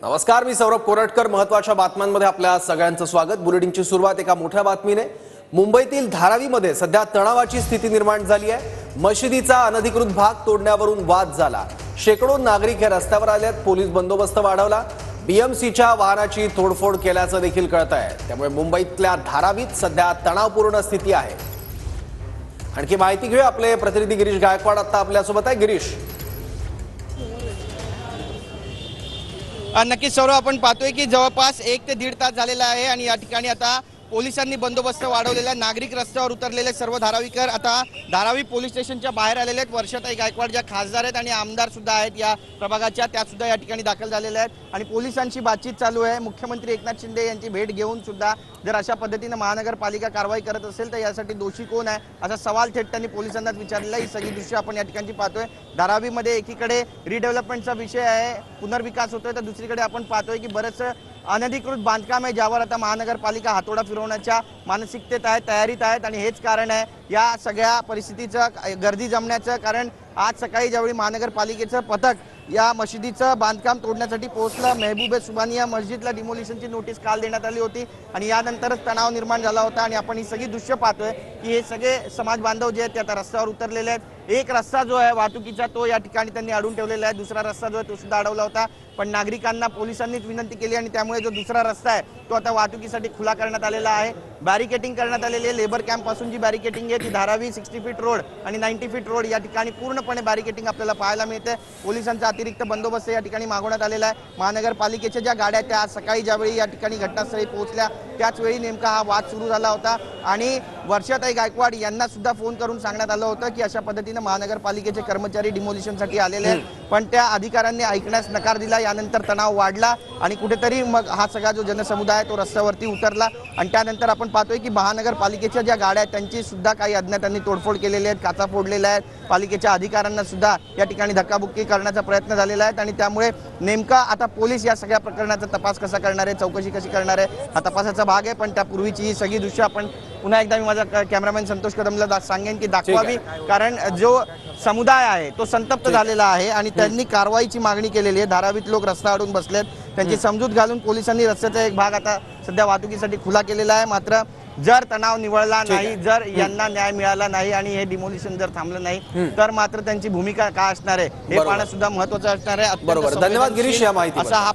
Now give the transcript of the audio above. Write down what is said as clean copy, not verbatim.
नमस्कार, मी सौरभ कोरटकर। महत्त्वाच्या बातम्यांमध्ये आपल्या सगळ्यांचं स्वागत। बुलेटिनची सुरुवात एका मोठ्या बातमीने। मुंबईतील धारावीमध्ये सध्या तणावाची स्थिती निर्माण झाली आहे। मशिदीचा अनधिकृत भाग तोडण्यावरून वाद झाला। शेकडो नागरिक हे रस्त्यावर आलेत। पोलीस बंदोबस्त वाढवला। बीएमसीच्या वाहनाची तोडफोड केल्याचं देखील कळतंय। त्यामुळे मुंबईतल्या धारावीत सध्या तणावपूर्ण स्थिती आहे। आणखी माहिती घेऊया, आपले प्रतिनिधी गिरीश गायकवाड आता आपल्यासोबत आहे। गिरीश, नक्कीच सौरभ, आपण पाहतोय की जवळपास 1 ते 1.5 तास झालेला आहे आणि या ठिकाणी आता पोलिसांनी बंदोबस्त वाढवलेला आहे। नागरिक रस्त्यावर उतरलेले सर्व धारावीकर आता धारावी पोलीस स्टेशनच्या बाहेर आलेले आहेत। वर्षाताई गायकवाड ज्या खासदार आहेत आणि आमदार सुद्धा आहेत या प्रभागाच्या, त्या सुद्धा या ठिकाणी दाखल झालेल्या आहेत आणि पोलिसांची बातचीत चालू आहे। मुख्यमंत्री एकनाथ शिंदे यांची भेट घेऊन सुद्धा जर अशा पद्धतीने महानगरपालिका कारवाई करत असेल तर यासाठी दोषी कोण आहे असा सवाल थेट त्यांनी पोलिसांनाच विचारलेला आहे। ही सगळी दृश्य आपण या ठिकाणी पाहतोय। धारावीमध्ये एकीकडे रिडेव्हलपमेंटचा विषय आहे, पुनर्विकास होतोय, तर दुसरीकडे आपण पाहतोय की बरेच अनधिकृत बांधकाम आहे ज्यावर आता महानगरपालिका हातोडा फिरवण्याच्या मानसिकतेत आहे, तयारीत आहेत आणि हेच कारण आहे या सगळ्या परिस्थितीचं, गर्दी जमण्याचं। कारण आज सकाळी ज्यावेळी महानगरपालिकेचं पथक या मशिदीचं बांधकाम तोडण्यासाठी पोहोचलं, महबूबे सुबानिया मस्जिदला डिमोलिशनची नोटीस काल देण्यात आली होती आणि यानंतरच तणाव निर्माण झाला होता आणि आपण ही सगळी दृश्य पाहतोय की हे सगळे समाज बांधव जे आहेत ते आता रस्त्यावर उतरलेले आहेत। एक रस्ता जो आहे वाहतुकीचा तो या ठिकाणी त्यांनी अडवून ठेवलेला आहे, दुसरा रस्ता जो आहे तो सुद्धा अडवला होता, पण नागरिकांना पोलिसांनीच विनंती केली आणि त्यामुळे जो दुसरा रस्ता आहे तो आता वाहतुकीसाठी खुला करण्यात आलेला आहे। बॅरिकेटिंग करण्यात आलेली आहे। लेबर कॅम्प पासून जी बॅरिकेटिंग आहे ती धारावी 60 फीट रोड आणि 90 फीट रोड या ठिकाणी पूर्णपणे बॅरिकेटिंग आपल्याला पाहायला मिळते। पोलिसांचा अतिरिक्त बंदोबस्त या ठिकाणी मागवण्यात आलेला आहे। महानगरपालिकेच्या ज्या गाड्या त्या आज सकाळी ज्यावेळी या ठिकाणी घटनास्थळी पोहोचल्या त्याच वेळी नेमका हा वाद सुरू झाला होता आणि वर्षाताई गायकवाड यांना सुद्धा फोन करून सांगण्यात आलं होतं की अशा पद्धतीने महानगरपालिकेचे कर्मचारी डिमोलिशनसाठी आलेले आहेत, पण त्या अधिकाऱ्यांनी ऐकण्यास नकार दिला। यानंतर तणाव वाढला आणि कुठेतरी मग हा सगळा जो जनसमुदाय तो रस्त्यावरती उतरला आणि त्यानंतर आपण पाहतोय की महानगरपालिकेच्या ज्या गाड्या आहेत त्यांची सुद्धा काही अज्ञातांनी तोडफोड केलेली आहेत, काचा फोडलेल्या आहेत। पालिकेच्या अधिकाऱ्यांना सुद्धा या ठिकाणी धक्काबुक्की करण्याचा प्रयत्न झालेला आहे आणि त्यामुळे नेमका आता पोलीस या सगळ्या प्रकरणाचा तपास कसा करणार आहे, चौकशी कशी करणार आहे, हा तपासाचा भाग आहे। पण त्यापूर्वीची ही सगळी दृश्य आपण पुन्हा एकदा मी माझा कॅमेरामॅन संतोष कदमला सांगेन की दाखवावी, कारण जो समुदाय आहे तो संतप्त झालेला आहे आणि त्यांनी कारवाईची मागणी केलेली आहे। धारावीत लोक रस्ता अडून बसलेत, त्यांची समजूत घालून पोलिसांनी रस्त्याचा एक भाग आता सध्या वाहतुकीसाठी खुला केलेला आहे। मात्र जर तणाव निवळला नाही, जर यांना न्याय मिळाला नाही आणि हे डिमोलिशन जर थांबलं नाही तर मात्र त्यांची भूमिका काय असणार आहे हे पाहणं सुद्धा महत्त्वाचं असणार आहे। बरोबर, धन्यवाद गिरीश या माहिती। असा हा